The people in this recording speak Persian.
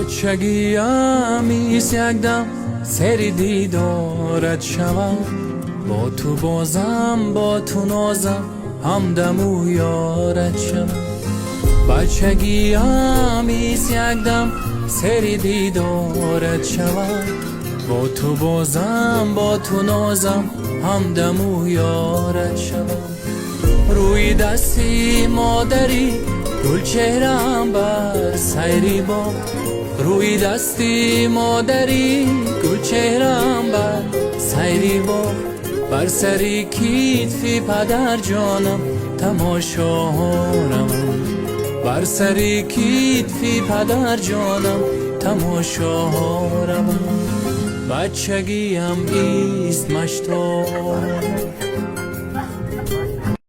بچگیم ایست یک دم سری دیدارت شوم، با تو بازم با تو نازم همدم و یارت شوم. بچگیم ایست یک دم سری دیدارت شوم، با تو بازم با تو نازم همدم و یارت شوم. روی دستی مادری گل چهرم بر سیری با، روی دستی مادری گل چهرم بر سیری با، بر سری کیتفی پدر جانم تماشارم، بر سری کیتفی پدر جانم تماشارم. بچگیم ایست مشتاق